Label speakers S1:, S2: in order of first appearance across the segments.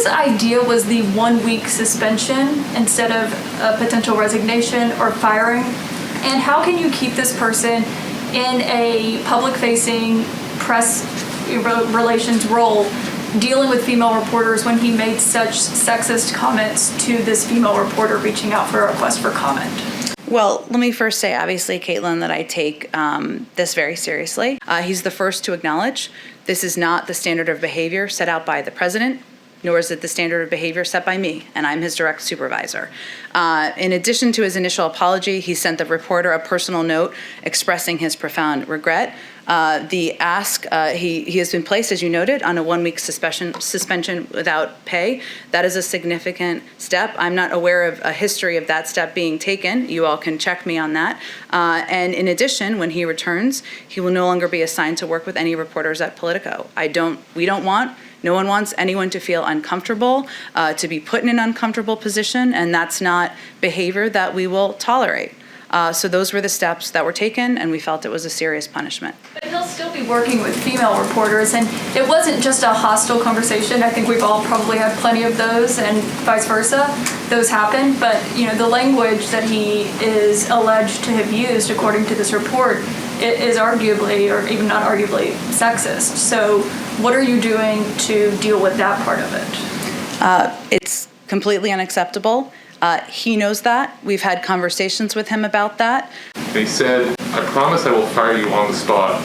S1: whose idea was the 1 week suspension instead of a potential resignation or firing? And how can you keep this person in a public-facing press relations role dealing with female reporters when he made such sexist comments to this female reporter reaching out for a request for comment?
S2: Well, let me first say, obviously, Caitlin, that I take this very seriously. He's the first to acknowledge this is not the standard of behavior set out by the president, nor is it the standard of behavior set by me, and I'm his direct supervisor. In addition to his initial apology, he sent the reporter a personal note expressing his profound regret. He has been placed, as you noted, on a 1 week suspension without pay. That is a significant step. I'm not aware of a history of that step being taken. You all can check me on that. And in addition, when he returns, he will no longer be assigned to work with any reporters at Politico. No one wants anyone to feel uncomfortable, to be put in an uncomfortable position, and that's not behavior that we will tolerate. So those were the steps that were taken, and we felt it was a serious punishment.
S1: But he'll still be working with female reporters, and it wasn't just a hostile conversation. I think we've all probably had plenty of those, and vice versa. Those happen, but the language that he is alleged to have used, according to this report, it is arguably, or even not arguably, sexist. So what are you doing to deal with that part of it?
S2: It's completely unacceptable. He knows that. We've had conversations with him about that.
S3: They said, "I promise I will fire you on the spot,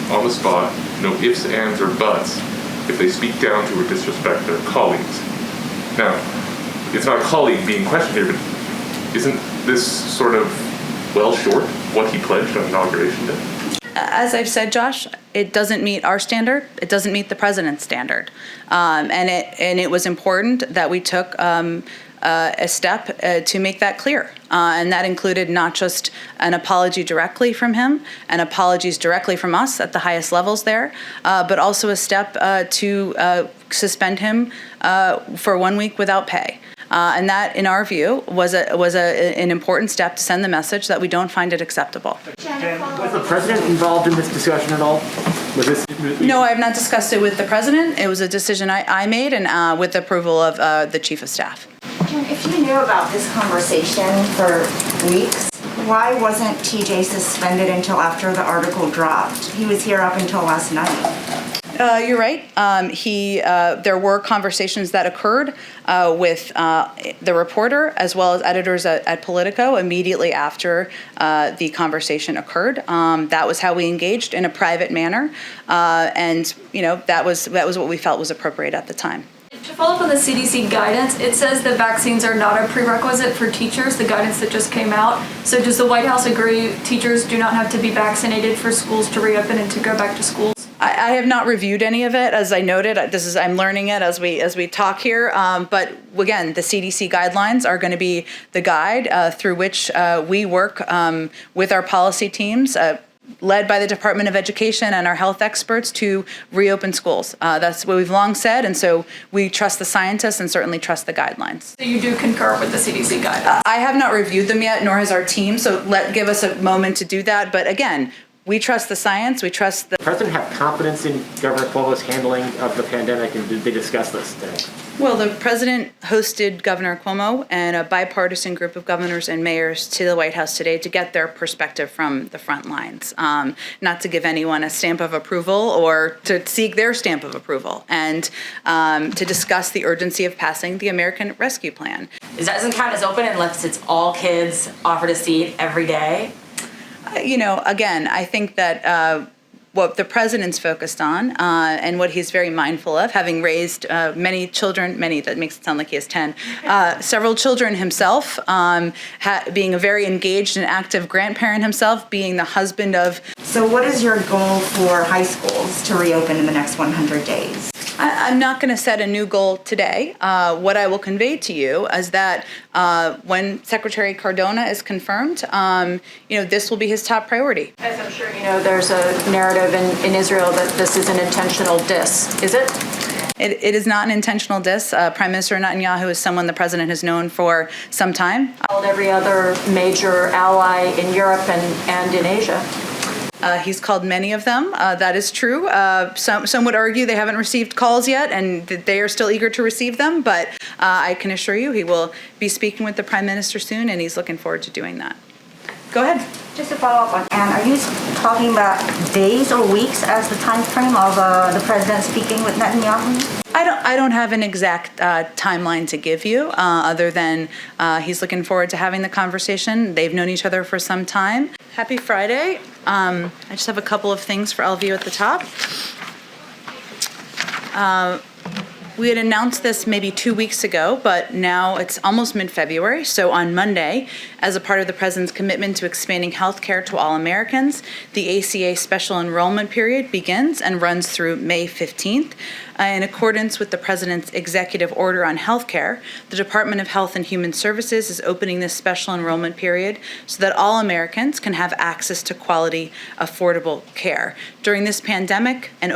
S3: no ifs, ands, or buts, if they speak down to or disrespect their colleagues." Now, it's not a colleague being questioned here, but isn't this sort of well short what he pledged on Inauguration Day?
S2: As I've said, Josh, it doesn't meet our standard. It doesn't meet the president's standard. And it was important that we took a step to make that clear. And that included not just an apology directly from him and apologies directly from us at the highest levels there, but also a step to suspend him for 1 week without pay. And that, in our view, was an important step to send the message that we don't find it acceptable.
S4: Was the president involved in this discussion at all?
S2: No, I have not discussed it with the president. It was a decision I made, and with the approval of the chief of staff.
S5: If you knew about this conversation for weeks, why wasn't TJ suspended until after the article dropped? He was here up until last night.
S2: You're right. There were conversations that occurred with the reporter as well as editors at Politico immediately after the conversation occurred. That was how we engaged in a private manner, and that was what we felt was appropriate at the time.
S1: To follow up on the CDC guidance, it says that vaccines are not a prerequisite for teachers, the guidance that just came out. So does the White House agree teachers do not have to be vaccinated for schools to reopen and to go back to schools?
S2: I have not reviewed any of it, as I noted. I'm learning it as we talk here. But again, the CDC guidelines are going to be the guide through which we work with our policy teams, led by the Department of Education and our health experts, to reopen schools. That's what we've long said, and so we trust the scientists and certainly trust the guidelines.
S1: So you do concur with the CDC guidelines?
S2: I have not reviewed them yet, nor has our team, so give us a moment to do that. But again, we trust the science, we trust the...
S4: Does the president have confidence in Governor Cuomo's handling of the pandemic, and did they discuss this today?
S2: Well, the president hosted Governor Cuomo and a bipartisan group of governors and mayors to the White House today to get their perspective from the front lines, not to give anyone a stamp of approval or to seek their stamp of approval, and to discuss the urgency of passing the American Rescue Plan.
S6: It doesn't count as open unless it's all kids offered a seat every day.
S2: Again, I think that what the president's focused on and what he's very mindful of, having raised many children, that makes it sound like he has 10, several children himself, being a very engaged and active grandparent himself, being the husband of...
S5: So what is your goal for high schools to reopen in the next 100 days?
S2: I'm not going to set a new goal today. What I will convey to you is that when Secretary Cardona is confirmed, this will be his top priority.
S1: As I'm sure you know, there's a narrative in Israel that this is an intentional diss. Is it?
S2: It is not an intentional diss. Prime Minister Netanyahu is someone the president has known for some time.
S1: Every other major ally in Europe and in Asia.
S2: He's called many of them. That is true. Some would argue they haven't received calls yet and that they are still eager to receive them, but I can assure you he will be speaking with the Prime Minister soon, and he's looking forward to doing that. Go ahead.
S5: Just to follow up on Anne, are you talking about days or weeks as the time frame of the president speaking with Netanyahu?
S2: I don't have an exact timeline to give you, other than he's looking forward to having the conversation. They've known each other for some time. Happy Friday. I just have a couple of things for all of you at the top. We had announced this maybe 2 weeks ago, but now it's almost mid-February. So on Monday, as a part of the President's commitment to expanding health care to all Americans, the ACA special enrollment period begins and runs through May 15th. In accordance with the President's executive order on health care, the Department of Health and Human Services is opening this special enrollment period so that all Americans can have access to quality, affordable care. During this pandemic and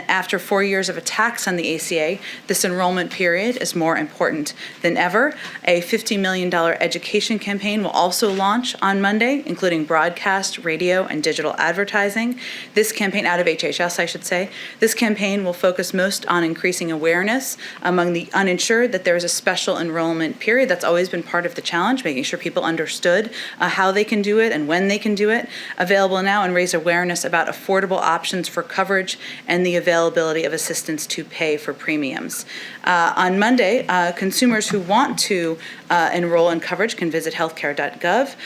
S2: after 4 years of attacks on the ACA, this enrollment period is more important than ever. A $50 million education campaign will also launch on Monday, including broadcast, radio, and digital advertising. This campaign, out of HHS, I should say, this campaign will focus most on increasing awareness among the uninsured that there is a special enrollment period. That's always been part of the challenge, making sure people understood how they can do it and when they can do it. Available now, and raise awareness about affordable options for coverage and the availability of assistance to pay for premiums. On Monday, consumers who want to enroll in coverage can visit healthcare.gov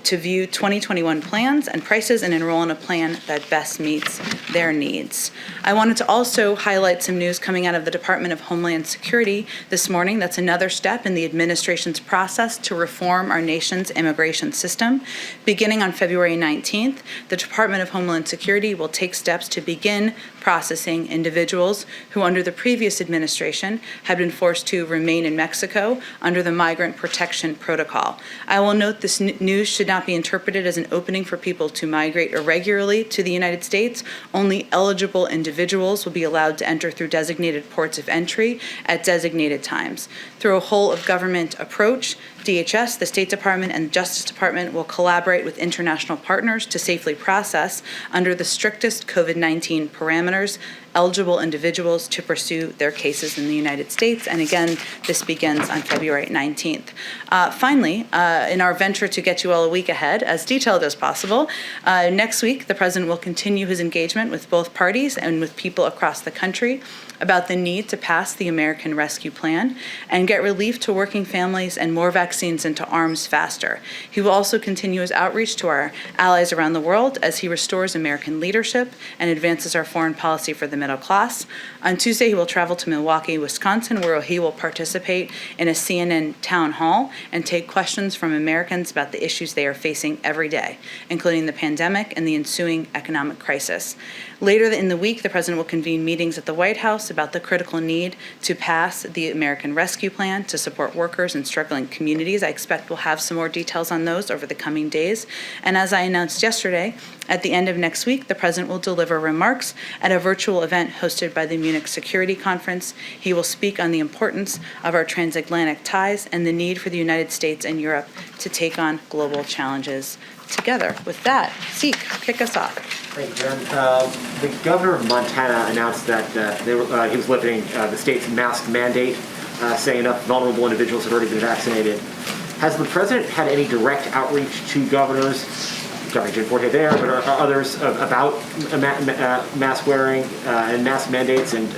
S2: to view 2021 plans and prices and enroll in a plan that best meets their needs. I wanted to also highlight some news coming out of the Department of Homeland Security this morning. That's another step in the administration's process to reform our nation's immigration system. Beginning on February 19th, the Department of Homeland Security will take steps to begin processing individuals who, under the previous administration, had been forced to remain in Mexico under the Migrant Protection Protocol. I will note this news should not be interpreted as an opening for people to migrate irregularly to the United States. Only eligible individuals will be allowed to enter through designated ports of entry at designated times. Through a whole-of-government approach, DHS, the State Department, and the Justice Department will collaborate with international partners to safely process, under the strictest COVID-19 parameters, eligible individuals to pursue their cases in the United States. And again, this begins on February 19th. Finally, in our venture to get you all a week ahead, as detailed as possible, next week the President will continue his engagement with both parties and with people across the country about the need to pass the American Rescue Plan and get relief to working families and more vaccines into arms faster. He will also continue his outreach to our allies around the world as he restores American leadership and advances our foreign policy for the middle class. On Tuesday, he will travel to Milwaukee, Wisconsin, where he will participate in a CNN town hall and take questions from Americans about the issues they are facing every day, including the pandemic and the ensuing economic crisis. Later in the week, the President will convene meetings at the White House about the critical need to pass the American Rescue Plan to support workers in struggling communities. I expect we'll have some more details on those over the coming days. And as I announced yesterday, at the end of next week, the President will deliver remarks at a virtual event hosted by the Munich Security Conference. He will speak on the importance of our transatlantic ties and the need for the United States and Europe to take on global challenges together. With that, Zeke, kick us off.
S4: Thank you, Jen. The governor of Montana announced that he was lifting the state's mask mandate, saying enough vulnerable individuals had already been vaccinated. Has the president had any direct outreach to governors, Governor Jim Forte there, but others, about mask wearing and mask mandates, and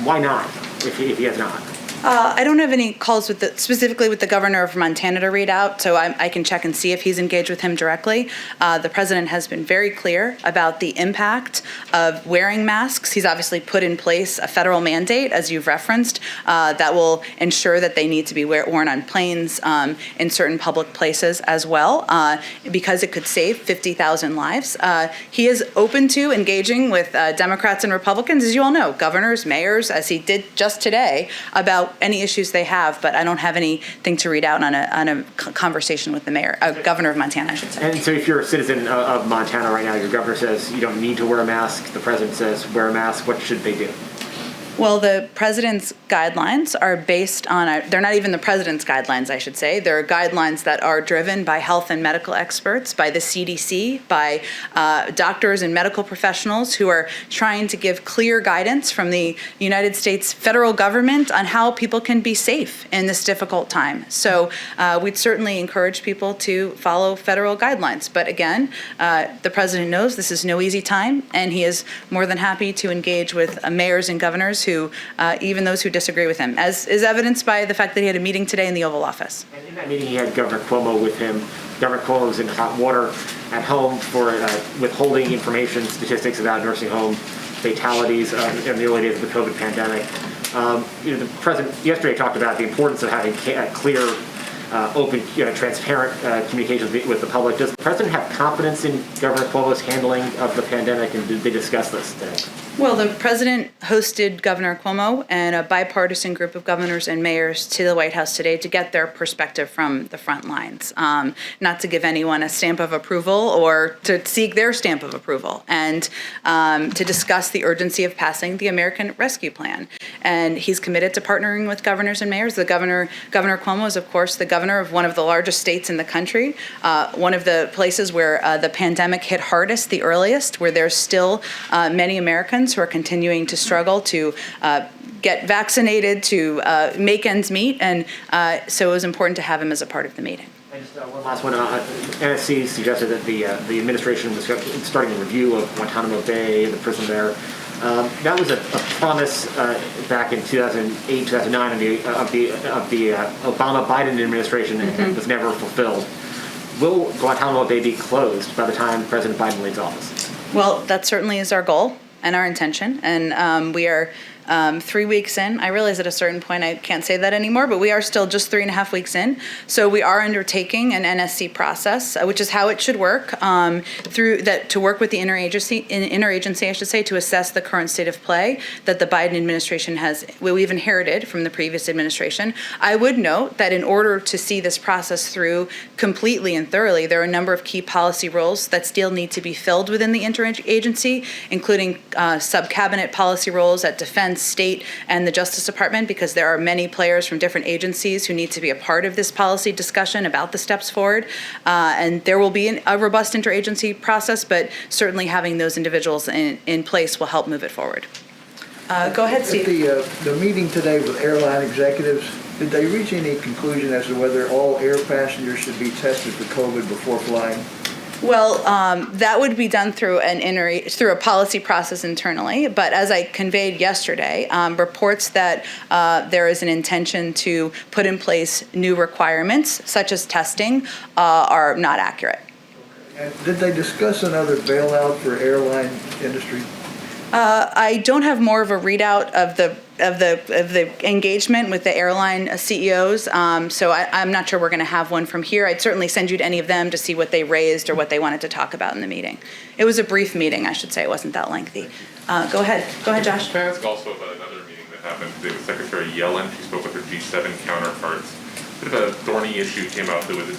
S4: why not, if he has not?
S2: I don't have any calls specifically with the governor of Montana to read out, so I can check and see if he's engaged with him directly. The president has been very clear about the impact of wearing masks. He's obviously put in place a federal mandate, as you've referenced, that will ensure that they need to be worn on planes in certain public places as well, because it could save 50,000 lives. He is open to engaging with Democrats and Republicans, as you all know, governors, mayors, as he did just today, about any issues they have, but I don't have anything to read out on a conversation with the governor of Montana, I should say.
S4: And so if you're a citizen of Montana right now, your governor says you don't need to wear a mask, the president says wear a mask, what should they do?
S2: Well, the president's guidelines are based on, they're not even the president's guidelines, I should say. They're guidelines that are driven by health and medical experts, by the CDC, by doctors and medical professionals who are trying to give clear guidance from the United States federal government on how people can be safe in this difficult time. So we'd certainly encourage people to follow federal guidelines. But again, the president knows this is no easy time, and he is more than happy to engage with mayors and governors who, even those who disagree with him, as is evidenced by the fact that he had a meeting today in the Oval Office.
S4: And in that meeting, he had Governor Cuomo with him. Governor Cuomo was in hot water at home for withholding information, statistics about nursing home fatalities in the early days of the COVID pandemic. The president yesterday talked about the importance of having clear, open, transparent communications with the public. Does the president have confidence in Governor Cuomo's handling of the pandemic, and did they discuss this today?
S2: Well, the president hosted Governor Cuomo and a bipartisan group of governors and mayors to the White House today to get their perspective from the front lines, not to give anyone a stamp of approval or to seek their stamp of approval, and to discuss the urgency of passing the American Rescue Plan. And he's committed to partnering with governors and mayors. Governor Cuomo is, of course, the governor of one of the largest states in the country, one of the places where the pandemic hit hardest, the earliest, where there's still many Americans who are continuing to struggle to get vaccinated, to make ends meet, and so it was important to have him as a part of the meeting.
S4: And just one last one. NSC suggested that the administration was starting a review of Guantanamo Bay, the prison there. That was a promise back in 2008, 2009 of the Obama-Biden administration, and was never fulfilled. Will Guantanamo Bay be closed by the time President Biden leaves office?
S2: Well, that certainly is our goal and our intention, and we are 3 weeks in. I realize at a certain point I can't say that anymore, but we are still just 3.5 weeks in. So we are undertaking an NSC process, which is how it should work, through that to work with the interagency, I should say, to assess the current state of play that the Biden administration we've inherited from the previous administration. I would note that in order to see this process through completely and thoroughly, there are a number of key policy roles that still need to be filled within the interagency, including sub-cabinet policy roles at Defense, State, and the Justice Department, because there are many players from different agencies who need to be a part of this policy discussion about the steps forward. And there will be a robust interagency process, but certainly having those individuals in place will help move it forward. Go ahead, Steve.
S7: At the meeting today with airline executives, did they reach any conclusion as to whether all air passengers should be tested for COVID before flying?
S2: Well, that would be done through through a policy process internally. But as I conveyed yesterday, reports that there is an intention to put in place new requirements, such as testing, are not accurate.
S7: And did they discuss another bailout for airline industry?
S2: I don't have more of a readout of the engagement with the airline CEOs, so I'm not sure we're going to have one from here. I'd certainly send you to any of them to see what they raised or what they wanted to talk about in the meeting. It was a brief meeting, I should say. It wasn't that lengthy. Go ahead, Josh.
S3: Can I ask also about another meeting that happened today with Secretary Yellen? She spoke with her G7 counterparts. A bit of a thorny issue came out. There was a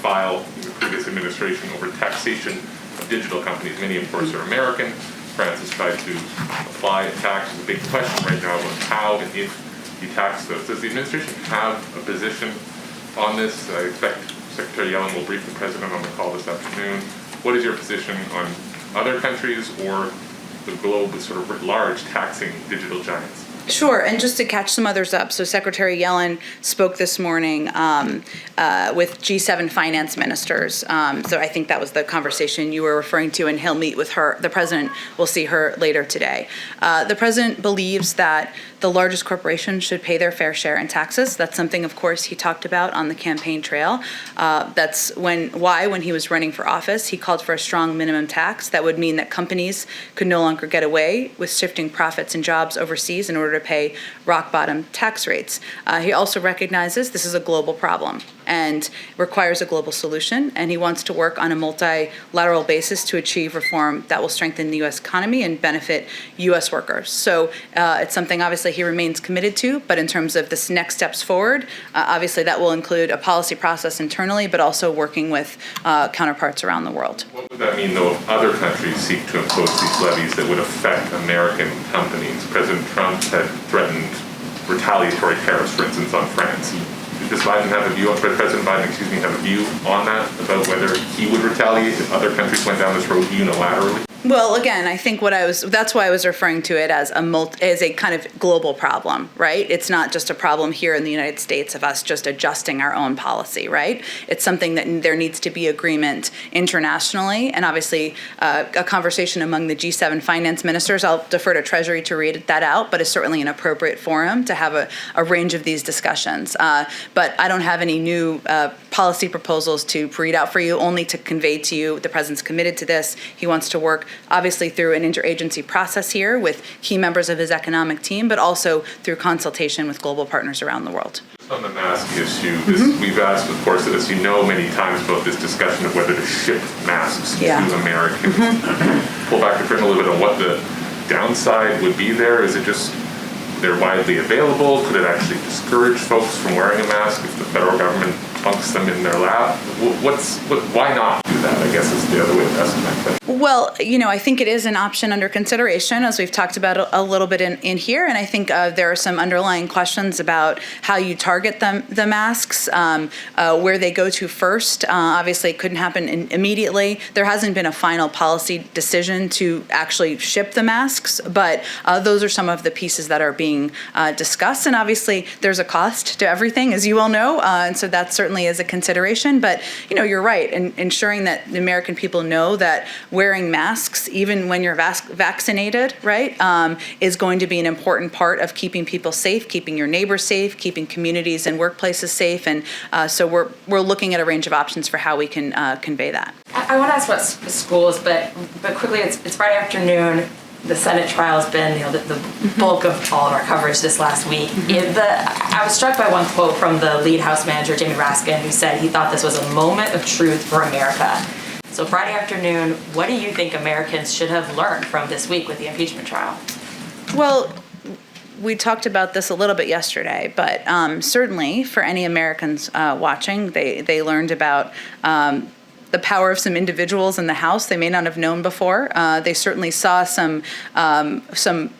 S3: file in the previous administration over taxation of digital companies. Many, of course, are American. France has tried to apply a tax. There's a big question right now about how and if you tax those. Does the administration have a position on this? I expect Secretary Yellen will brief the president on the call this afternoon. What is your position on other countries or the globe is sort of writ large taxing digital giants?
S2: Sure, and just to catch some others up, so Secretary Yellen spoke this morning with G7 finance ministers. So I think that was the conversation you were referring to, and he'll meet with her. The president will see her later today. The president believes that the largest corporations should pay their fair share in taxes. That's something, of course, he talked about on the campaign trail. That's when he was running for office, he called for a strong minimum tax that would mean that companies could no longer get away with shifting profits and jobs overseas in order to pay rock bottom tax rates. He also recognizes this is a global problem. and requires a global solution. And he wants to work on a multilateral basis to achieve reform that will strengthen the U.S. economy and benefit U.S. workers. So it's something obviously he remains committed to, but in terms of this next steps forward, obviously that will include a policy process internally, but also working with counterparts around the world.
S3: What would that mean, though, if other countries seek to impose these levies that would affect American companies? President Trump had threatened retaliatory tariffs, for instance, on France. Does Biden have a view on, President Biden, have a view on that, about whether he would retaliate if other countries went down this road unilaterally?
S2: Well, again, I think that's why I was referring to it as a kind of global problem, right? It's not just a problem here in the United States of us just adjusting our own policy, right? It's something that there needs to be agreement internationally, and obviously a conversation among the G7 finance ministers. I'll defer to Treasury to read that out, but it's certainly an appropriate forum to have a range of these discussions. But I don't have any new policy proposals to read out for you, only to convey to you the President's committed to this. He wants to work obviously through an interagency process here with key members of his economic team, but also through consultation with global partners around the world.
S3: On the mask issue, we've asked, of course, as you know, many times about this discussion of whether to ship masks to Americans. Pull back the curtain a little bit on what the downside would be there. Is it just they're widely available? Could it actually discourage folks from wearing a mask if the federal government plunks them in their lap? Why not do that, I guess, is the other way of asking that question.
S2: Well, I think it is an option under consideration, as we've talked about a little bit in here. And I think there are some underlying questions about how you target the masks, where they go to first. Obviously, it couldn't happen immediately. There hasn't been a final policy decision to actually ship the masks, but those are some of the pieces that are being discussed. And obviously, there's a cost to everything, as you all know. And so that certainly is a consideration. But, you're right. And ensuring that the American people know that wearing masks, even when you're vaccinated, right, is going to be an important part of keeping people safe, keeping your neighbors safe, keeping communities and workplaces safe. And so we're looking at a range of options for how we can convey that.
S6: I want to ask about schools, but quickly, it's Friday afternoon. The Senate trial has been, the bulk of all of our coverage this last week. I was struck by one quote from the lead House manager, Jamie Raskin, who said he thought this was a moment of truth for America. So Friday afternoon, what do you think Americans should have learned from this week with the impeachment trial?
S2: Well, we talked about this a little bit yesterday, but certainly for any Americans watching, they learned about the power of some individuals in the House they may not have known before. They certainly saw some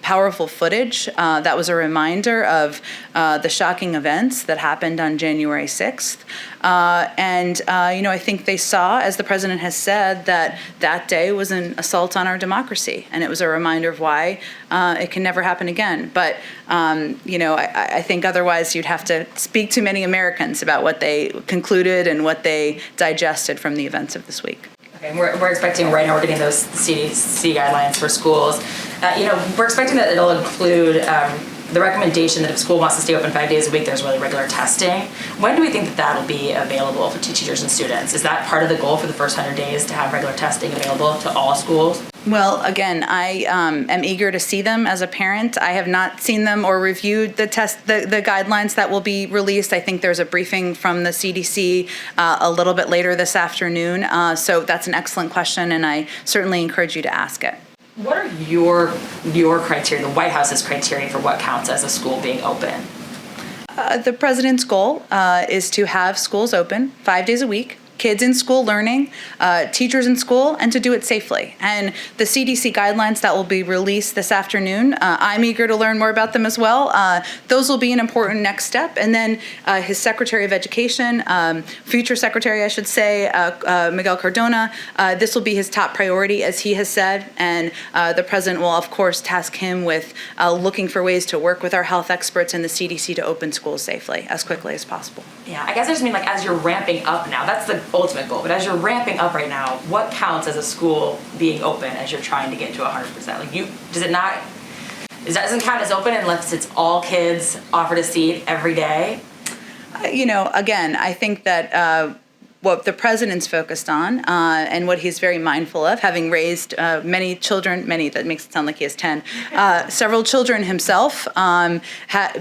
S2: powerful footage that was a reminder of the shocking events that happened on January 6th. I think they saw, as the president has said, that day was an assault on our democracy, and it was a reminder of why it can never happen again. But I think otherwise you'd have to speak to many Americans about what they concluded and what they digested from the events of this week.
S6: Okay, we're expecting right now we're getting those CDC guidelines for schools. We're expecting that it'll include the recommendation that if school wants to stay open 5 days a week, there's really regular testing. When do we think that that'll be available for teachers and students? Is that part of the goal for the first 100 days to have regular testing available to all schools?
S2: Well, again, I am eager to see them as a parent. I have not seen them or reviewed the guidelines that will be released. I think there's a briefing from the CDC a little bit later this afternoon. So that's an excellent question, and I certainly encourage you to ask it.
S6: What are your criteria, the White House's criteria for what counts as a school being open?
S2: The president's goal is to have schools open 5 days a week, kids in school learning, teachers in school, and to do it safely. And the CDC guidelines that will be released this afternoon, I'm eager to learn more about them as well. Those will be an important next step. And then his Secretary of Education, future Secretary, I should say, Miguel Cardona, this will be his top priority, as he has said. And the president will, of course, task him with looking for ways to work with our health experts and the CDC to open schools safely as quickly as possible.
S6: Yeah, I guess I just mean as you're ramping up now, that's the ultimate goal, but as you're ramping up right now, what counts as a school being open as you're trying to get to 100%? It doesn't count as open unless it's all kids offered a seat every day?
S2: Again, I think that what the president's focused on and what he's very mindful of, having raised many children, that makes it sound like he has 10, several children himself,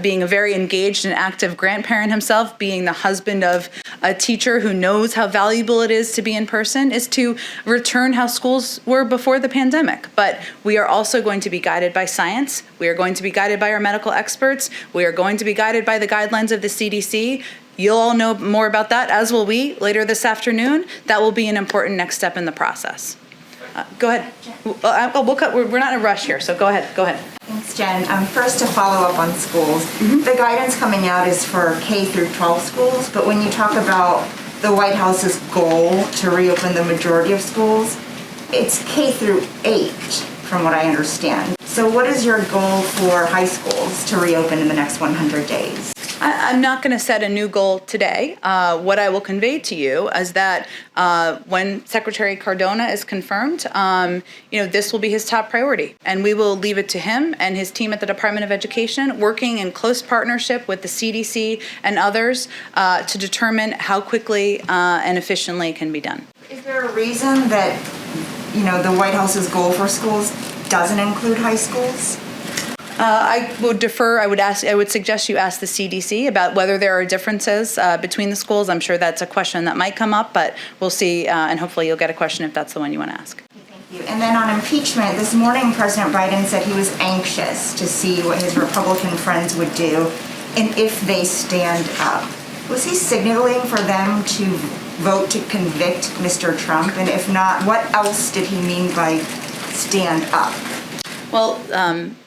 S2: being a very engaged and active grandparent himself, being the husband of a teacher who knows how valuable it is to be in person, is to return how schools were before the pandemic. But we are also going to be guided by science. We are going to be guided by our medical experts. We are going to be guided by the guidelines of the CDC. You'll all know more about that, as will we, later this afternoon. That will be an important next step in the process. Go ahead. We're not in a rush here, so go ahead.
S5: Thanks, Jen. First, to follow up on schools, the guidance coming out is for K through 12 schools, but when you talk about the White House's goal to reopen the majority of schools, it's K through 8, from what I understand. So what is your goal for high schools to reopen in the next 100 days?
S2: I'm not going to set a new goal today. What I will convey to you is that when Secretary Cardona is confirmed, this will be his top priority. And we will leave it to him and his team at the Department of Education, working in close partnership with the CDC and others to determine how quickly and efficiently it can be done.
S5: Is there a reason that, the White House's goal for schools doesn't include high schools?
S2: I would defer. I would suggest you ask the CDC about whether there are differences between the schools. I'm sure that's a question that might come up, but we'll see, and hopefully you'll get a question if that's the one you want to ask.
S5: Thank you. And then on impeachment, this morning President Biden said he was anxious to see what his Republican friends would do and if they stand up. Was he signaling for them to vote to convict Mr. Trump? And if not, what else did he mean by stand up?
S2: Well,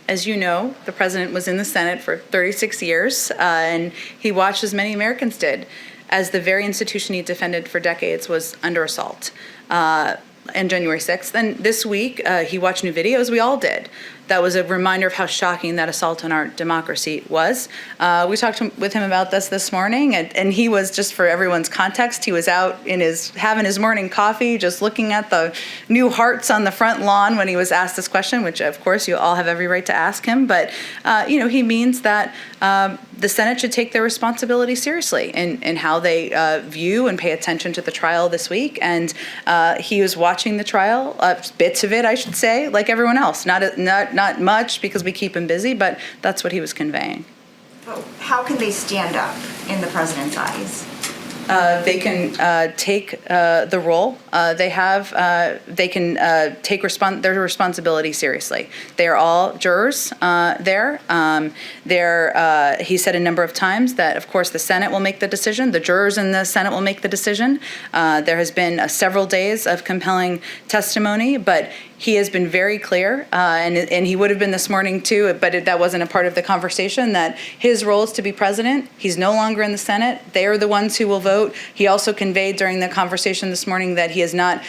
S2: as you know, the president was in the Senate for 36 years, and he watched, as many Americans did, as the very institution he defended for decades was under assault. And January 6th. And this week, he watched new videos. We all did. That was a reminder of how shocking that assault on our democracy was. We talked with him about this morning, and he was, just for everyone's context, he was out having his morning coffee, just looking at the new hearts on the front lawn when he was asked this question, which of course you all have every right to ask him. But he means that the Senate should take their responsibility seriously in how they view and pay attention to the trial this week. And he was watching the trial, bits of it, I should say, like everyone else. Not much, because we keep him busy, but that's what he was conveying.
S5: But how can they stand up in the president's eyes?
S2: They can take the role they have. They can take their responsibility seriously. They are all jurors there. He said a number of times that, of course, the Senate will make the decision. The jurors in the Senate will make the decision. There has been several days of compelling testimony, but he has been very clear, and he would have been this morning too, but that wasn't a part of the conversation, that his role is to be president. He's no longer in the Senate. They are the ones who will vote. He also conveyed during the conversation this morning that he is not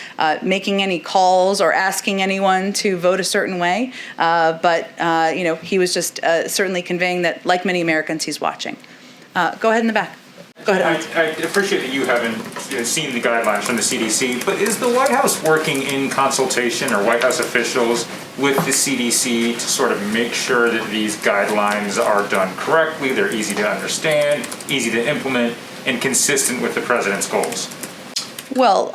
S2: making any calls or asking anyone to vote a certain way, but he was just certainly conveying that, like many Americans, he's watching. Go ahead in the back. Go ahead.
S8: I appreciate that you haven't seen the guidelines from the CDC, but is the White House working in consultation, or White House officials, with the CDC to sort of make sure that these guidelines are done correctly, they're easy to understand, easy to implement, and consistent with the president's goals?
S2: Well,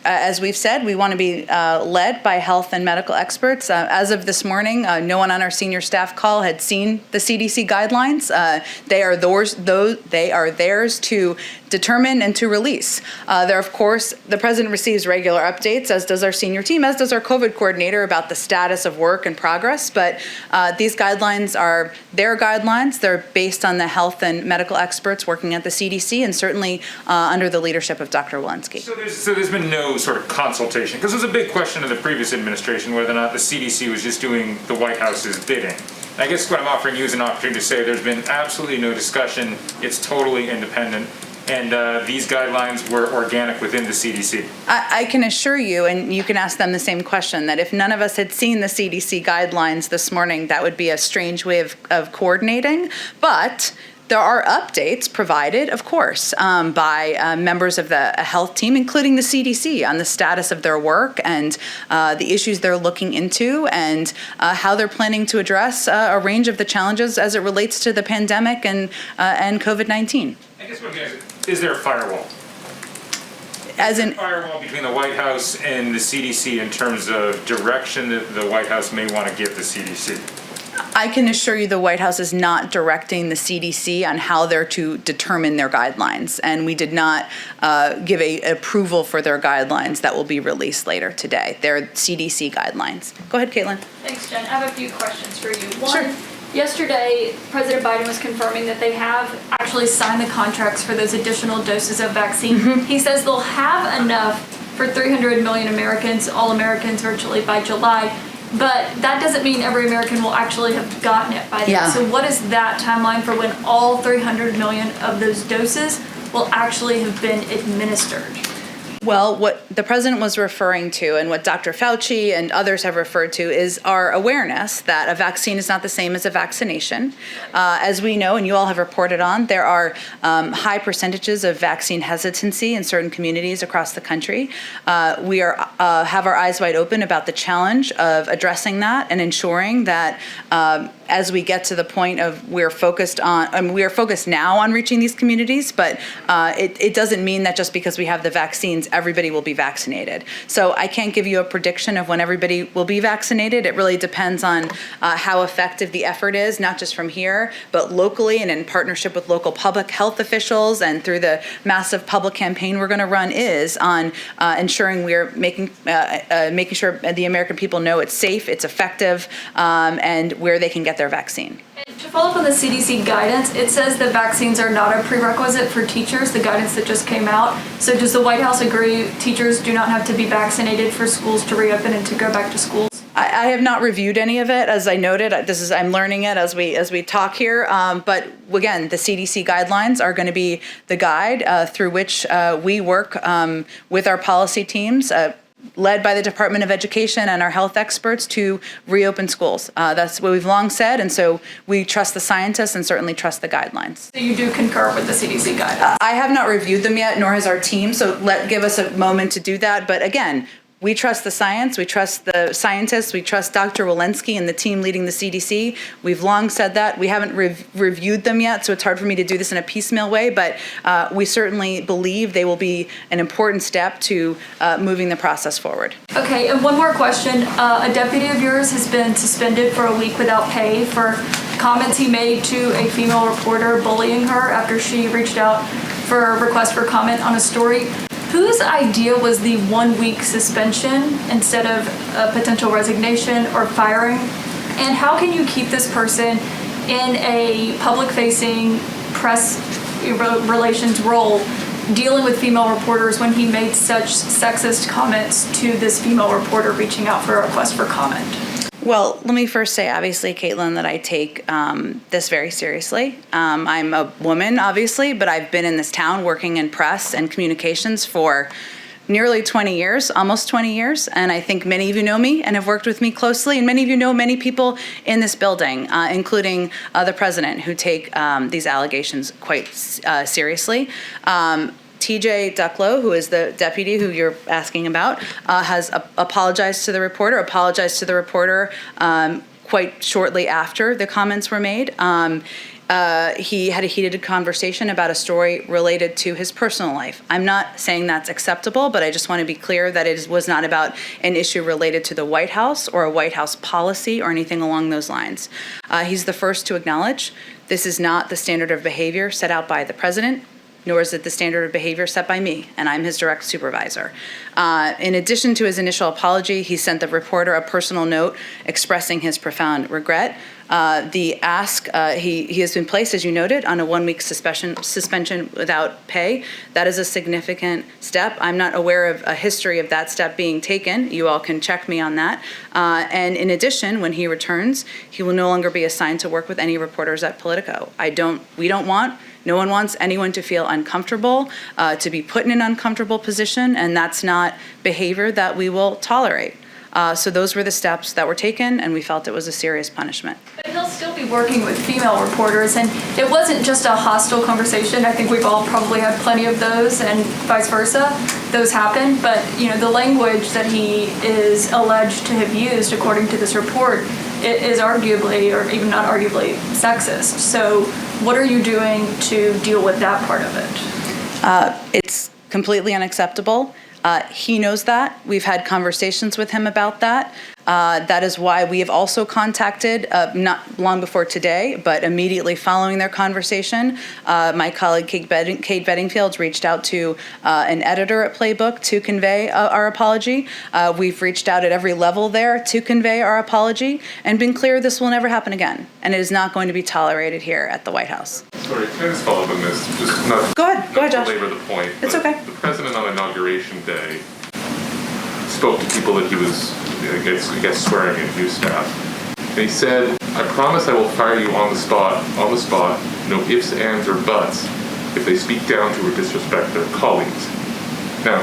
S2: as we've said, we want to be led by health and medical experts. As of this morning, no one on our senior staff call had seen the CDC guidelines. They are theirs to determine and to release. Of course, the president receives regular updates, as does our senior team, as does our COVID coordinator, about the status of work and progress. But these guidelines are their guidelines. They're based on the health and medical experts working at the CDC, and certainly under the leadership of Dr. Walensky.
S8: So there's been no sort of consultation, because it was a big question of the previous administration whether or not the CDC was just doing the White House's bidding. I guess what I'm offering you is an opportunity to say there's been absolutely no discussion. It's totally independent. And these guidelines were organic within the CDC.
S2: I can assure you, and you can ask them the same question, that if none of us had seen the CDC guidelines this morning, that would be a strange way of coordinating. But there are updates provided, of course, by members of the health team, including the CDC, on the status of their work and the issues they're looking into, and how they're planning to address a range of the challenges as it relates to the pandemic and COVID-19.
S8: I guess what I'm getting is there a firewall?
S2: as in,
S8: Firewall between the White House and the CDC in terms of direction that the White House may want to give the CDC?
S2: I can assure you the White House is not directing the CDC on how they're to determine their guidelines, and we did not give a approval for their guidelines that will be released later today. They're CDC guidelines. Go ahead, Caitlin.
S1: Thanks, Jen. I have a few questions for you. One,
S2: Sure.
S1: yesterday, President Biden was confirming that they have actually signed the contracts for those additional doses of vaccine. He says they'll have enough for 300 million Americans, all Americans virtually by July. But that doesn't mean every American will actually have gotten it by then.
S2: Yeah.
S1: So what is that timeline for when all 300 million of those doses will actually have been administered?
S2: Well, what the president was referring to and what Dr. Fauci and others have referred to is our awareness that a vaccine is not the same as a vaccination. As we know, and you all have reported on, there are high percentages of vaccine hesitancy in certain communities across the country. We have our eyes wide open about the challenge of addressing that and ensuring that as we get to the point of we are focused now on reaching these communities, but it doesn't mean that just because we have the vaccines, everybody will be vaccinated. So I can't give you a prediction of when everybody will be vaccinated. It really depends on how effective the effort is, not just from here, but locally and in partnership with local public health officials and through the massive public campaign we're going to run is on ensuring we're making sure the American people know it's safe, it's effective, and where they can get their vaccine.
S1: To follow up on the CDC guidance, it says that vaccines are not a prerequisite for teachers, the guidance that just came out. So does the White House agree teachers do not have to be vaccinated for schools to reopen and to go back to schools?
S2: I have not reviewed any of it, as I noted. I'm learning it as we talk here. But again, the CDC guidelines are going to be the guide through which we work with our policy teams, led by the Department of Education and our health experts, to reopen schools. That's what we've long said, and so we trust the scientists and certainly trust the guidelines.
S1: So you do concur with the CDC guidance?
S2: I have not reviewed them yet, nor has our team, so give us a moment to do that. But again, we trust the science, we trust the scientists, we trust Dr. Walensky and the team leading the CDC. We've long said that. We haven't reviewed them yet, so it's hard for me to do this in a piecemeal way, but we certainly believe they will be an important step to moving the process forward.
S1: Okay, and one more question. A deputy of yours has been suspended for a week without pay for comments he made to a female reporter bullying her after she reached out for a request for comment on a story. Whose idea was the 1 week suspension instead of a potential resignation or firing? And how can you keep this person in a public-facing press relations role dealing with female reporters when he made such sexist comments to this female reporter reaching out for a request for comment?
S2: Well, let me first say, obviously, Caitlin, that I take this very seriously. I'm a woman, obviously, but I've been in this town working in press and communications for nearly 20 years, almost 20 years. And I think many of you know me and have worked with me closely. And many of you know many people in this building, including the president, who take these allegations quite seriously. TJ Ducklow, who is the deputy who you're asking about, has apologized to the reporter quite shortly after the comments were made. He had a heated conversation about a story related to his personal life. I'm not saying that's acceptable, but I just want to be clear that it was not about an issue related to the White House or a White House policy or anything along those lines. He's the first to acknowledge this is not the standard of behavior set out by the president, nor is it the standard of behavior set by me, and I'm his direct supervisor. In addition to his initial apology, he sent the reporter a personal note expressing his profound regret. He has been placed, as you noted, on a 1 week suspension without pay. That is a significant step. I'm not aware of a history of that step being taken. You all can check me on that. And in addition, when he returns, he will no longer be assigned to work with any reporters at Politico. No one wants anyone to feel uncomfortable, to be put in an uncomfortable position, and that's not behavior that we will tolerate. So those were the steps that were taken, and we felt it was a serious punishment.
S1: But he'll still be working with female reporters, and it wasn't just a hostile conversation. I think we've all probably had plenty of those, and vice versa. Those happen, but the language that he is alleged to have used, according to this report, it is arguably, or even not arguably, sexist. So what are you doing to deal with that part of it?
S2: It's completely unacceptable. He knows that. We've had conversations with him about that. That is why we have also contacted, not long before today, but immediately following their conversation, my colleague Kate Bedingfield reached out to an editor at Playbook to convey our apology. We've reached out at every level there to convey our apology and been clear this will never happen again, and it is not going to be tolerated here at the White House.
S3: Sorry, can I just follow up on this? Just not,
S2: Go ahead, Josh.
S3: belabor the point.
S2: It's
S3: but
S2: okay.
S3: The president on Inauguration Day spoke to people that he was, I guess swearing in, new staff. And he said, "I promise I will fire you on the spot, no ifs, ands, or buts, if they speak down to or disrespect their colleagues." Now,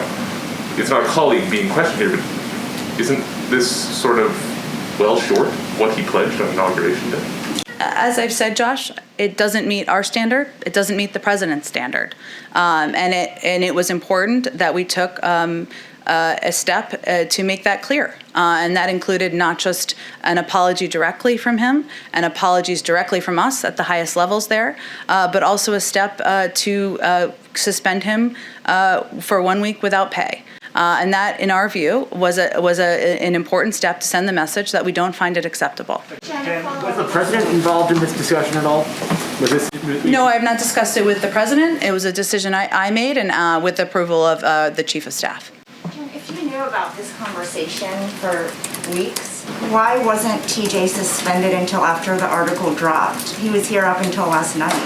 S3: it's not a colleague being questioned here, but isn't this sort of well short what he pledged on Inauguration Day?
S2: As I've said, Josh, it doesn't meet our standard. It doesn't meet the president's standard, and it was important that we took a step to make that clear, and that included not just an apology directly from him and apologies directly from us at the highest levels there, but also a step to suspend him for 1 week without pay. And that, in our view, was an important step to send the message that we don't find it acceptable.
S4: Was the president involved in this discussion at all?
S2: No, I have not discussed it with the president. It was a decision I made, and with the approval of the chief of staff.
S5: If you knew about this conversation for weeks, why wasn't TJ suspended until after the article dropped? He was here up until last night.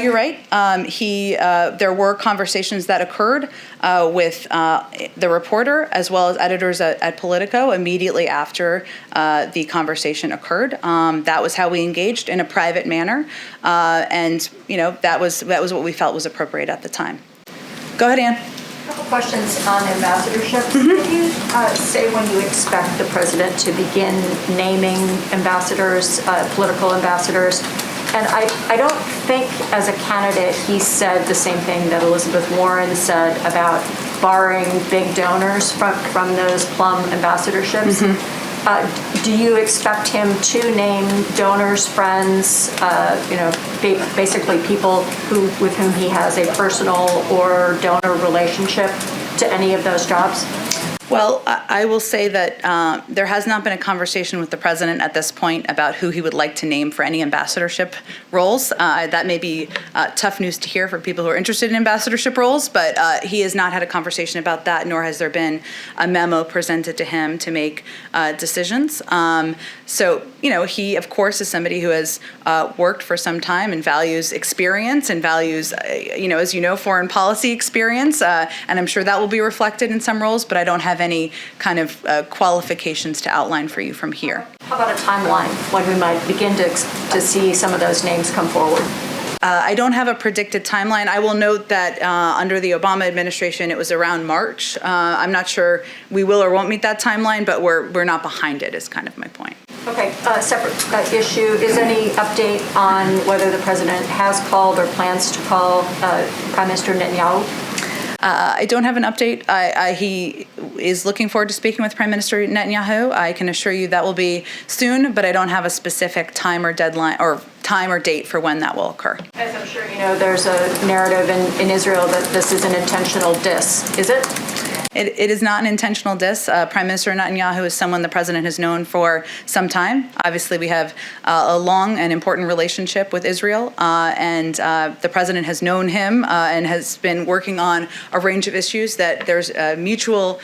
S2: You're right. There were conversations that occurred with the reporter as well as editors at Politico immediately after the conversation occurred. That was how we engaged in a private manner, and that was what we felt was appropriate at the time. Go ahead, Ann.
S9: A couple questions on ambassadorships. Could you say when you expect the president to begin naming ambassadors, political ambassadors? And I don't think as a candidate he said the same thing that Elizabeth Warren said about barring big donors from those plum ambassadorships. Mm-hmm. Do you expect him to name donors, friends, basically people with whom he has a personal or donor relationship to any of those jobs?
S2: Well, I will say that there has not been a conversation with the president at this point about who he would like to name for any ambassadorship roles. That may be tough news to hear for people who are interested in ambassadorship roles, but he has not had a conversation about that, nor has there been a memo presented to him to make decisions. So, he, of course, is somebody who has worked for some time and values experience and values, as foreign policy experience. And I'm sure that will be reflected in some roles, but I don't have any kind of qualifications to outline for you from here.
S9: How about a timeline when we might begin to see some of those names come forward?
S2: I don't have a predicted timeline. I will note that under the Obama administration, it was around March. I'm not sure we will or won't meet that timeline, but we're not behind it is kind of my point.
S9: Okay, separate issue. Is any update on whether the president has called or plans to call Prime Minister Netanyahu?
S2: I don't have an update. He is looking forward to speaking with Prime Minister Netanyahu. I can assure you that will be soon, but I don't have a specific time or deadline or time or date for when that will occur.
S9: As I'm sure you know, there's a narrative in Israel that this is an intentional diss. Is it?
S2: It is not an intentional diss. Prime Minister Netanyahu is someone the president has known for some time. Obviously, we have a long and important relationship with Israel, and the president has known him and has been working on a range of issues that there's a mutual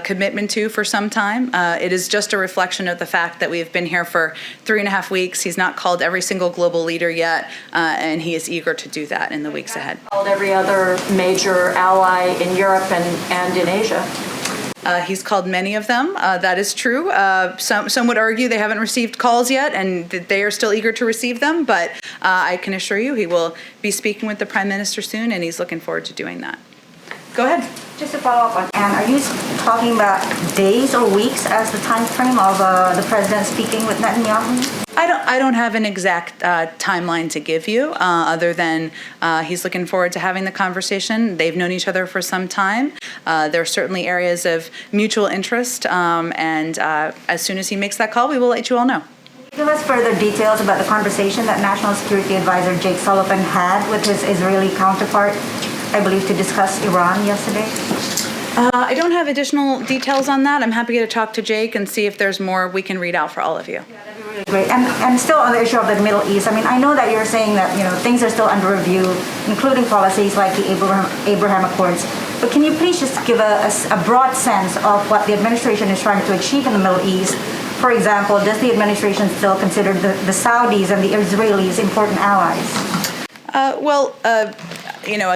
S2: commitment to for some time. It is just a reflection of the fact that we have been here for 3.5 weeks. He's not called every single global leader yet, and he is eager to do that in the weeks ahead.
S9: Called every other major ally in Europe and in Asia.
S2: He's called many of them. That is true. Some would argue they haven't received calls yet and that they are still eager to receive them. But I can assure you he will be speaking with the Prime Minister soon, and he's looking forward to doing that. Go ahead.
S5: Just to follow up on Anne, are you talking about days or weeks as the time frame of the president speaking with Netanyahu?
S2: I don't have an exact timeline to give you, other than he's looking forward to having the conversation. They've known each other for some time. There are certainly areas of mutual interest, and as soon as he makes that call, we will let you all know.
S5: Give us further details about the conversation that National Security Advisor Jake Sullivan had with his Israeli counterpart
S10: I believe, to discuss Iran yesterday?
S2: I don't have additional details on that. I'm happy to talk to Jake and see if there's more we can read out for all of you.
S10: Great. And still on the issue of the Middle East, I mean, I know that you're saying that, things are still under review, including policies like the Abraham Accords. But can you please just give a broad sense of what the administration is trying to achieve in the Middle East? For example, does the administration still consider the Saudis and the Israelis important allies?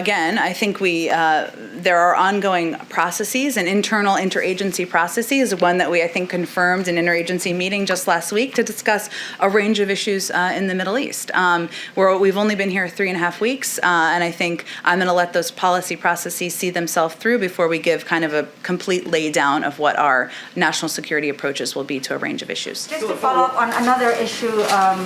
S2: Again, I think there are ongoing processes and internal interagency processes. One that I think, confirmed an interagency meeting just last week to discuss a range of issues in the Middle East. We've only been here 3.5 weeks, and I think I'm going to let those policy processes see themselves through before we give kind of a complete laydown of what our national security approaches will be to a range of issues.
S10: Just to follow up on another issue, I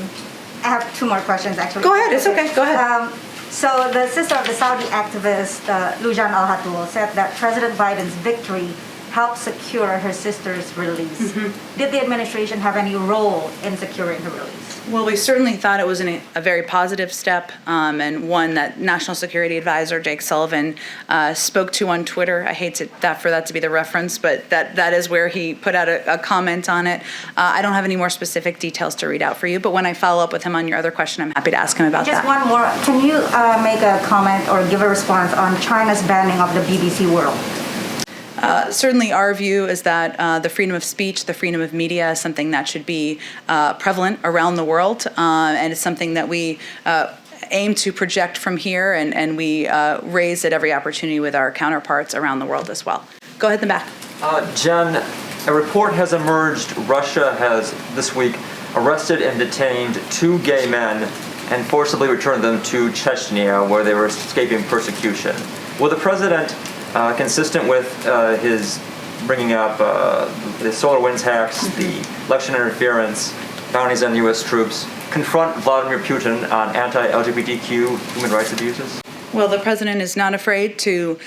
S10: have 2 more questions, actually.
S2: Go ahead, it's okay, go ahead.
S10: So the sister of the Saudi activist, Lujan Al-Hatul, said that President Biden's victory helped secure her sister's release. Mm-hmm. Did the administration have any role in securing her release?
S2: Well, we certainly thought it was a very positive step, and one that National Security Advisor Jake Sullivan spoke to on Twitter. I hate for that to be the reference, but that is where he put out a comment on it. I don't have any more specific details to read out for you, but when I follow up with him on your other question, I'm happy to ask him about that.
S10: Just one more. Can you make a comment or give a response on China's banning of the BBC World?
S2: Certainly our view is that the freedom of speech, the freedom of media is something that should be prevalent around the world, and it's something that we aim to project from here, and we raise at every opportunity with our counterparts around the world as well. Go ahead in the back.
S11: Jen, a report has emerged. Russia has this week arrested and detained 2 gay men and forcibly returned them to Chechnya, where they were escaping persecution. Will the president, consistent with his bringing up the SolarWinds hacks, the election interference, bounties on U.S. troops, confront Vladimir Putin on anti-LGBTQ human rights abuses?
S2: Well, the president is not afraid to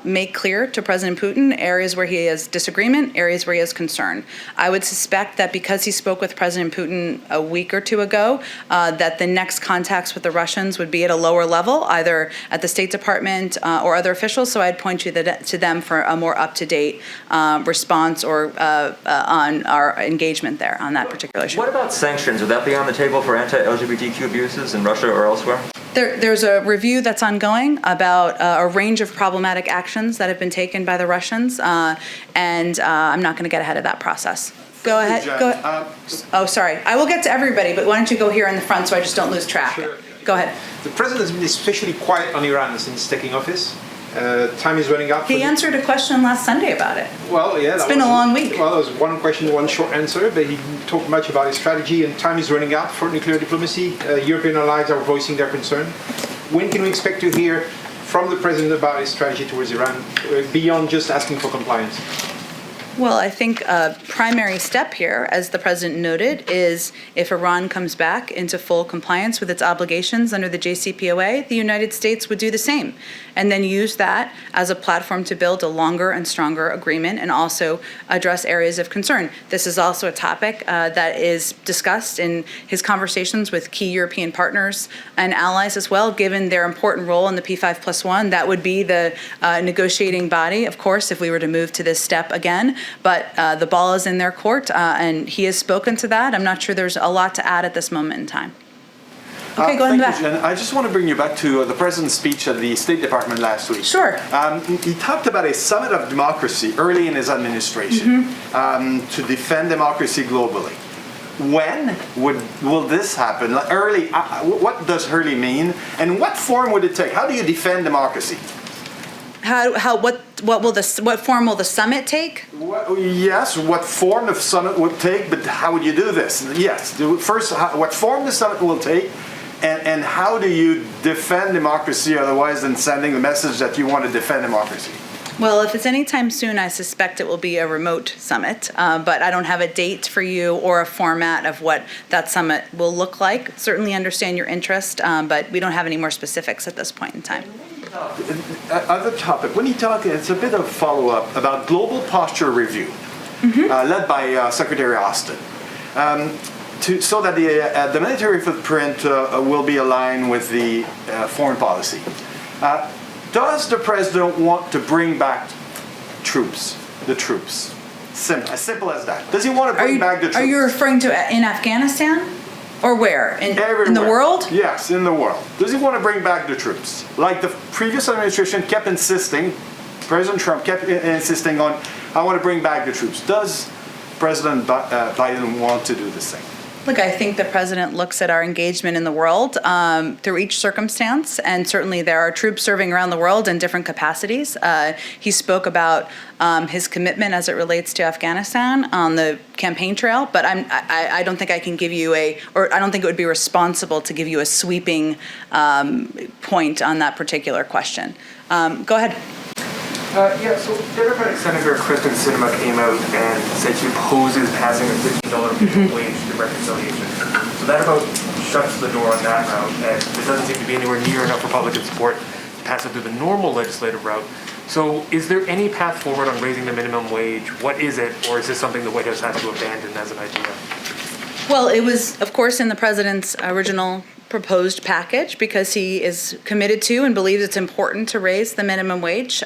S2: make clear to President Putin areas where he has disagreement, areas where he has concern. I would suspect that because he spoke with President Putin a week or 2 ago, that the next contacts with the Russians would be at a lower level, either at the State Department or other officials. So I'd point you to them for a more up-to-date response or on our engagement there on that particular issue.
S11: What about sanctions? Would that be on the table for anti-LGBTQ abuses in Russia or elsewhere?
S2: There's a review that's ongoing about a range of problematic actions that have been taken by the Russians, and I'm not going to get ahead of that process. Go ahead. Oh, sorry. I will get to everybody, but why don't you go here in the front so I just don't lose track.
S12: Sure.
S2: Go ahead.
S12: The president has been especially quiet on Iran since taking office. Time is running out.
S2: He answered a question last Sunday about it.
S12: Well, yeah.
S2: It's been a long week.
S12: Well, that was one question, one short answer, but he didn't talk much about his strategy, and time is running out for nuclear diplomacy. European allies are voicing their concern. When can we expect to hear from the president about his strategy towards Iran, beyond just asking for compliance?
S2: Well, I think a primary step here, as the president noted, is if Iran comes back into full compliance with its obligations under the JCPOA, the United States would do the same, and then use that as a platform to build a longer and stronger agreement and also address areas of concern. This is also a topic that is discussed in his conversations with key European partners and allies as well, given their important role in the P5+1. That would be the negotiating body, of course, if we were to move to this step again. But the ball is in their court, and he has spoken to that. I'm not sure there's a lot to add at this moment in time. Okay, go ahead.
S13: Thank you, Jen. I just want to bring you back to the president's speech at the State Department last week.
S2: Sure.
S13: He talked about a summit of democracy early in his administration to defend democracy globally. When will this happen? Early. What does early mean, and what form would it take? How do you defend democracy?
S2: What form will the summit take?
S13: Yes, what form the summit would take, but how would you do this? Yes, first, what form the summit will take, and how do you defend democracy otherwise than sending the message that you want to defend democracy?
S2: Well, if it's anytime soon, I suspect it will be a remote summit, but I don't have a date for you or a format of what that summit will look like. Certainly understand your interest, but we don't have any more specifics at this point in time.
S13: Other topic, when you talk, it's a bit of follow-up about global posture review, led by Secretary Austin, so that the military footprint will be aligned with the foreign policy. Does the president want to bring back troops? The troops. As simple as that. Does he want to bring back the troops?
S2: Are you referring to in Afghanistan? Or where? In the
S13: Everywhere.
S2: world?
S13: Yes, in the world. Does he want to bring back the troops? Like the previous administration kept insisting, President Trump kept insisting on, I want to bring back the troops. Does President Biden want to do the same?
S2: Look, I think the president looks at our engagement in the world through each circumstance, and certainly there are troops serving around the world in different capacities. He spoke about his commitment as it relates to Afghanistan on the campaign trail, but I don't think I can give you or I don't think it would be responsible to give you a sweeping point on that particular question. Go ahead.
S14: So Democratic Senator Kristen Sinema came out and said she opposes passing a $15 minimum wage through reconciliation. So that about shuts the door on that route, and there doesn't seem to be anywhere near enough Republican support to pass it through the normal legislative route. So is there any path forward on raising the minimum wage? What is it, or is this something the White House has to abandon as an idea?
S2: Well, it was, of course, in the president's original proposed package because he is committed to and believes it's important to raise the minimum wage.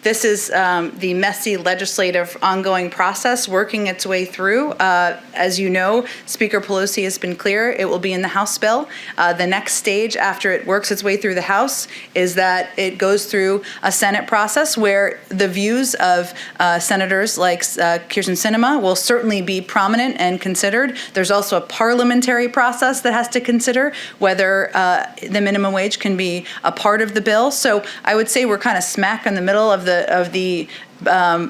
S2: This is the messy legislative ongoing process working its way through. As you know, Speaker Pelosi has been clear it will be in the House bill. The next stage after it works its way through the House is that it goes through a Senate process where the views of senators like Kirsten Sinema will certainly be prominent and considered. There's also a parliamentary process that has to consider whether the minimum wage can be a part of the bill. So I would say we're kind of smack in the middle of the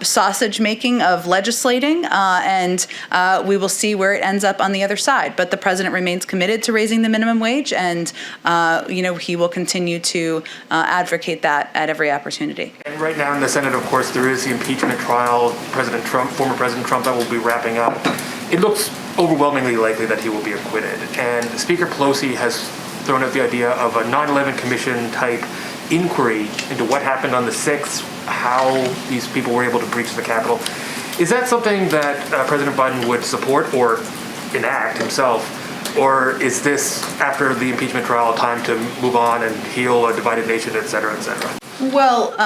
S2: sausage making of legislating, and we will see where it ends up on the other side. But the president remains committed to raising the minimum wage, and he will continue to advocate that at every opportunity.
S14: And right now in the Senate, of course, there is the impeachment trial. Former President Trump, that will be wrapping up. It looks overwhelmingly likely that he will be acquitted. And Speaker Pelosi has thrown out the idea of a 9/11 commission type inquiry into what happened on the 6th, how these people were able to breach the Capitol. Is that something that President Biden would support or enact himself? Or is this, after the impeachment trial, time to move on and heal a divided nation, et cetera, et cetera?
S2: Well,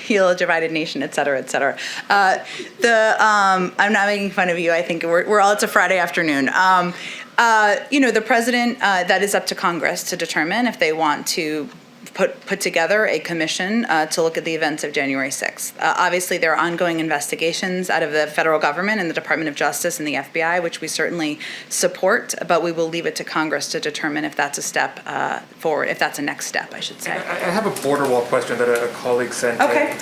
S2: heal a divided nation, et cetera, et cetera. I'm not making fun of you. I think we're all, it's a Friday afternoon. The president, that is up to Congress to determine if they want to put together a commission to look at the events of January 6th. Obviously, there are ongoing investigations out of the federal government and the Department of Justice and the FBI, which we certainly support, but we will leave it to Congress to determine if that's a step forward, if that's a next step, I should say.
S14: I have a border wall question that a colleague sent.
S2: Okay.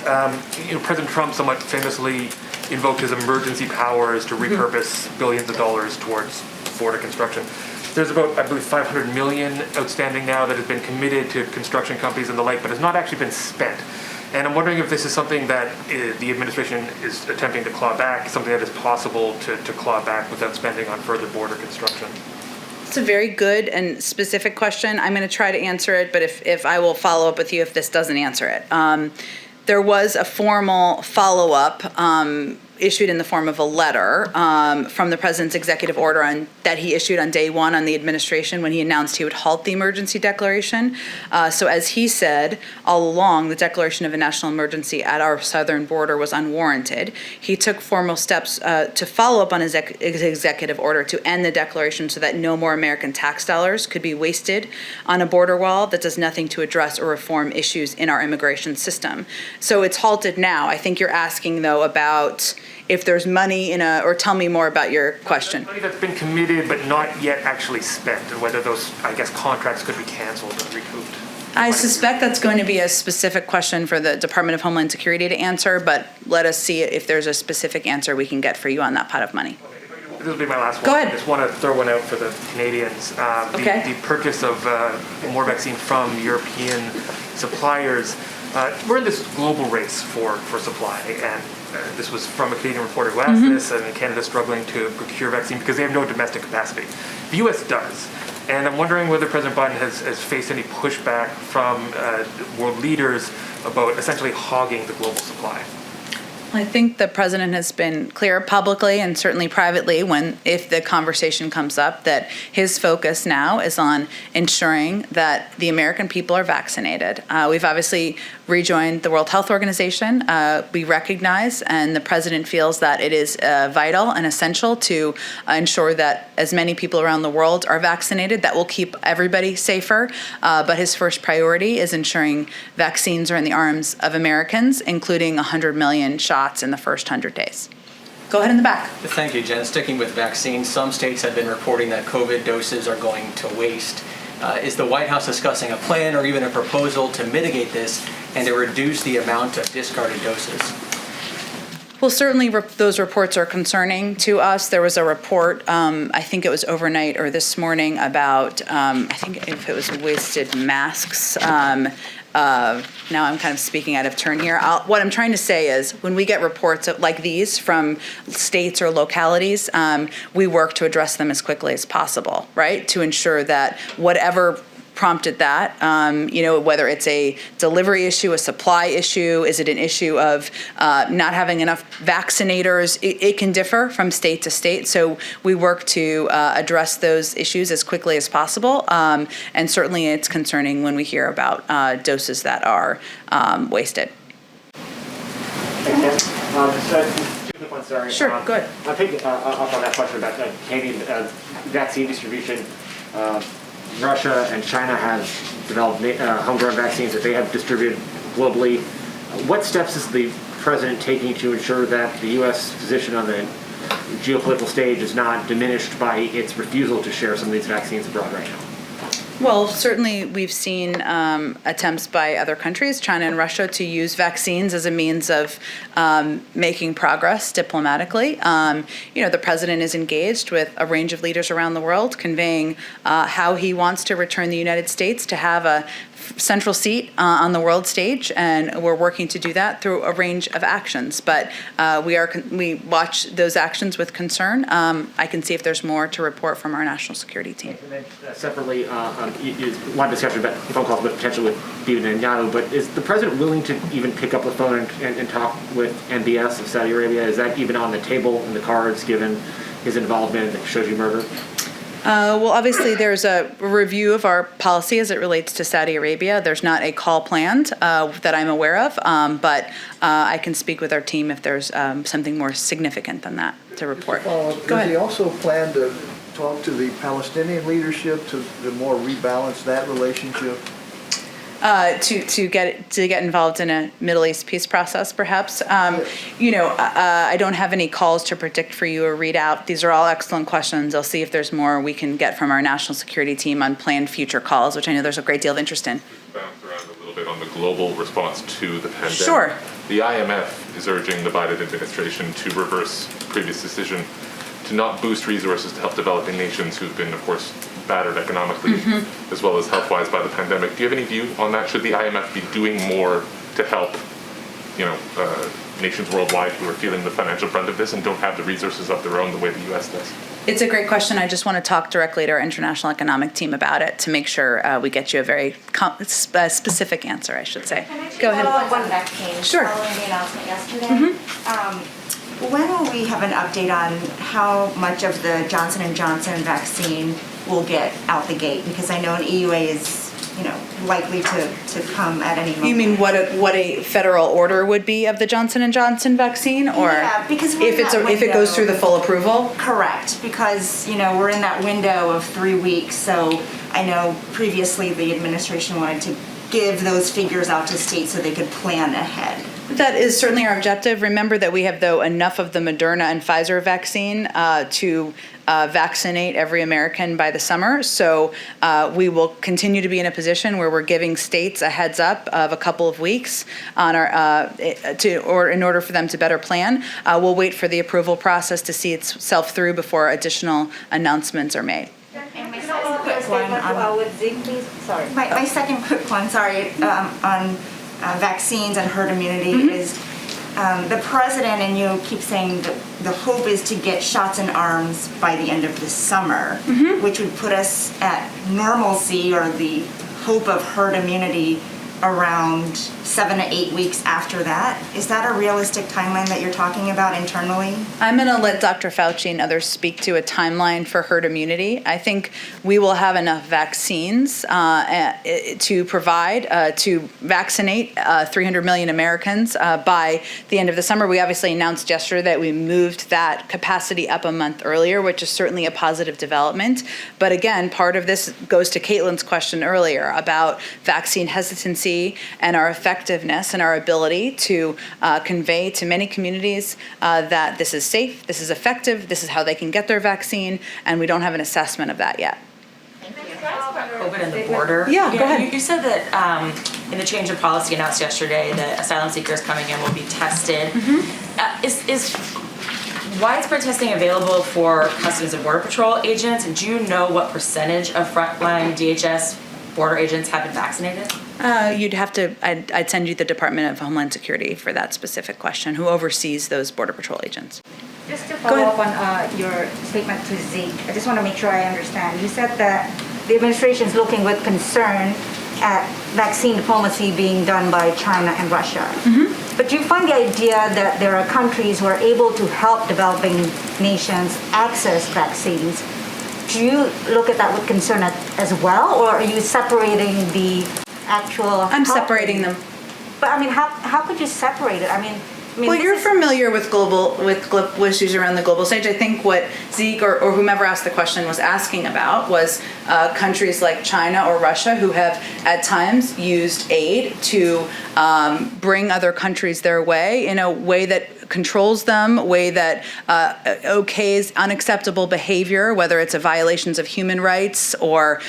S14: President Trump somewhat famously invoked his emergency powers to repurpose billions of dollars towards border construction. There's about, I believe, $500 million outstanding now that has been committed to construction companies and the like, but has not actually been spent. And I'm wondering if this is something that the administration is attempting to claw back, something that is possible to claw back without spending on further border construction.
S2: It's a very good and specific question. I'm going to try to answer it, but if I will follow up with you if this doesn't answer it. There was a formal follow-up issued in the form of a letter from the president's executive order that he issued on day one on the administration when he announced he would halt the emergency declaration. So as he said all along, the declaration of a national emergency at our southern border was unwarranted. He took formal steps to follow up on his executive order to end the declaration so that no more American tax dollars could be wasted on a border wall that does nothing to address or reform issues in our immigration system. So it's halted now. I think you're asking, though, about if there's money or tell me more about your question.
S14: Money that's been committed but not yet actually spent, and whether those, I guess, contracts could be canceled or recouped.
S2: I suspect that's going to be a specific question for the Department of Homeland Security to answer, but let us see if there's a specific answer we can get for you on that pot of money.
S14: This will be my last one.
S2: Go ahead.
S14: I just want to throw one out for the Canadians. The purchase of more vaccine from European suppliers. We're in this global race for supply, and this was from a Canadian reporter who asked this, and Canada's struggling to procure vaccine because they have no domestic capacity. The U.S. does. And I'm wondering whether President Biden has faced any pushback from world leaders about essentially hogging the global supply.
S2: I think the president has been clear publicly and certainly privately if the conversation comes up that his focus now is on ensuring that the American people are vaccinated. We've obviously rejoined the World Health Organization. We recognize and the president feels that it is vital and essential to ensure that as many people around the world are vaccinated. That will keep everybody safer. But his first priority is ensuring vaccines are in the arms of Americans, including 100 million shots in the first 100 days. Go ahead in the back.
S15: Thank you, Jen. Sticking with vaccines, some states have been reporting that COVID doses are going to waste. Is the White House discussing a plan or even a proposal to mitigate this and to reduce the amount of discarded doses?
S2: Well, certainly those reports are concerning to us. There was a report, I think it was overnight or this morning, about, I think if it was wasted masks. Now I'm kind of speaking out of turn here. What I'm trying to say is when we get reports like these from states or localities, we work to address them as quickly as possible, right? To ensure that whatever prompted that, whether it's a delivery issue, a supply issue, is it an issue of not having enough vaccinators? It can differ from state to state. So we work to address those issues as quickly as possible. And certainly it's concerning when we hear about doses that are wasted.
S4: Sorry.
S2: Sure, go ahead.
S4: I'll pick up on that question about Canadian vaccine distribution. Russia and China have developed homegrown vaccines that they have distributed globally. What steps is the president taking to ensure that the U.S. position on the geopolitical stage is not diminished by its refusal to share some of these vaccines abroad right now?
S2: Well, certainly we've seen attempts by other countries, China and Russia, to use vaccines as a means of making progress diplomatically. The president is engaged with a range of leaders around the world, conveying how he wants to return the United States to have a central seat on the world stage, and we're working to do that through a range of actions. But we watch those actions with concern. I can see if there's more to report from our national security team.
S4: And then separately, a lot of discussion about phone calls with potential with Bibi Netanyahu, but is the president willing to even pick up the phone and talk with MBS of Saudi Arabia? Is that even on the table in the cards given his involvement in the Khashoggi murder?
S2: Well, obviously, there's a review of our policy as it relates to Saudi Arabia. There's not a call planned that I'm aware of, but I can speak with our team if there's something more significant than that to report. Go
S7: Does
S2: ahead.
S7: he also plan to talk to the Palestinian leadership to more rebalance that relationship?
S2: To get involved in a Middle East peace process, perhaps. I don't have any calls to predict for you or read out. These are all excellent questions. I'll see if there's more we can get from our national security team on planned future calls, which I know there's a great deal of interest in.
S3: Bounce around a little bit on the global response to the pandemic.
S2: Sure.
S3: The IMF is urging the Biden administration to reverse previous decision to not boost resources to help developing nations who've been, of course, battered economically as well as health-wise by the pandemic. Do you have any view on that? Should the IMF be doing more to help, nations worldwide who are feeling the financial brunt of this and don't have the resources of their own the way the U.S. does?
S2: It's a great question. I just want to talk directly to our international economic team about it to make sure we get you a very specific answer, I should say. Go ahead.
S5: Follow up on vaccines.
S2: Sure.
S5: Following the announcement yesterday. When will we have an update on how much of the Johnson & Johnson vaccine will get out the gate? Because I know an EUA is, likely to come at any moment.
S2: You mean what a federal order would be of the Johnson & Johnson vaccine, or
S5: because
S2: if it goes through the full approval?
S5: Correct, because we're in that window of 3 weeks. So I know previously the administration wanted to give those figures out to states so they could plan ahead.
S2: That is certainly our objective. Remember that we have, though, enough of the Moderna and Pfizer vaccine to vaccinate every American by the summer. So we will continue to be in a position where we're giving states a heads up of a couple of weeks on in order for them to better plan. We'll wait for the approval process to see itself through before additional announcements are made.
S5: And my second quick one my second quick one, on vaccines and herd immunity is the president and you keep saying that the hope is to get shots in arms by the end of the summer, which would put us at normalcy or the hope of herd immunity around 7 to 8 weeks after that. Is that a realistic timeline that you're talking about internally?
S2: I'm going to let Dr. Fauci and others speak to a timeline for herd immunity. I think we will have enough vaccines to provide, to vaccinate 300 million Americans by the end of the summer. We obviously announced yesterday that we moved that capacity up a month earlier, which is certainly a positive development. But again, part of this goes to Caitlin's question earlier about vaccine hesitancy and our effectiveness and our ability to convey to many communities that this is safe, this is effective, this is how they can get their vaccine, and we don't have an assessment of that yet.
S6: COVID and the border.
S2: Yeah, go ahead.
S6: You said that in the change of policy announced yesterday, that asylum seekers coming in will be tested. Is widespread testing available for Customs and Border Patrol agents? And do you know what percentage of frontline DHS border agents have been vaccinated?
S2: You'd have to, I'd send you the Department of Homeland Security for that specific question, who oversees those Border Patrol agents.
S10: Just to follow up on your statement to Zeke, I just want to make sure I understand. You said that the administration is looking with concern at vaccine diplomacy being done by China and Russia. Mm-hmm. But do you find the idea that there are countries who are able to help developing nations access vaccines? Do you look at that with concern as well, or are you separating the actual?
S2: I'm separating them.
S10: But I mean, how could you separate it? I mean,
S2: well, you're familiar with global issues around the global stage. I think what Zeke or whomever asked the question was asking about was countries like China or Russia who have at times used aid to bring other countries their way in a way that controls them, a way that okays unacceptable behavior, whether it's a violations of human rights or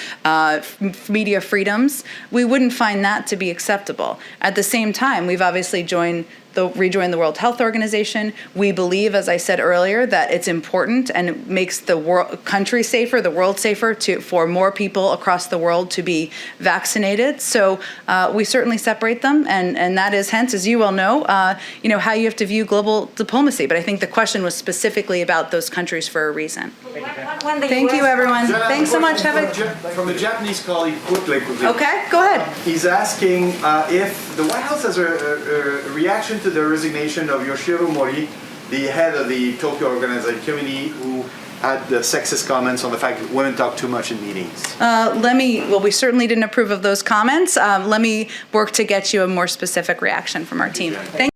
S2: media freedoms. We wouldn't find that to be acceptable. At the same time, we've obviously rejoined the World Health Organization. We believe, as I said earlier, that it's important and it makes the country safer, the world safer for more people across the world to be vaccinated. So we certainly separate them, and that is hence, as you well know, how you have to view global diplomacy. But I think the question was specifically about those countries for a reason. Thank you, everyone. Thanks so much.
S13: From a Japanese colleague, quickly.
S2: Okay, go ahead.
S13: He's asking if the White House has a reaction to the resignation of Yoshiro Mori, the head of the Tokyo Organizing Committee, who had the sexist comments on the fact that women talk too much in meetings.
S2: We certainly didn't approve of those comments. Let me work to get you a more specific reaction from our team. Thank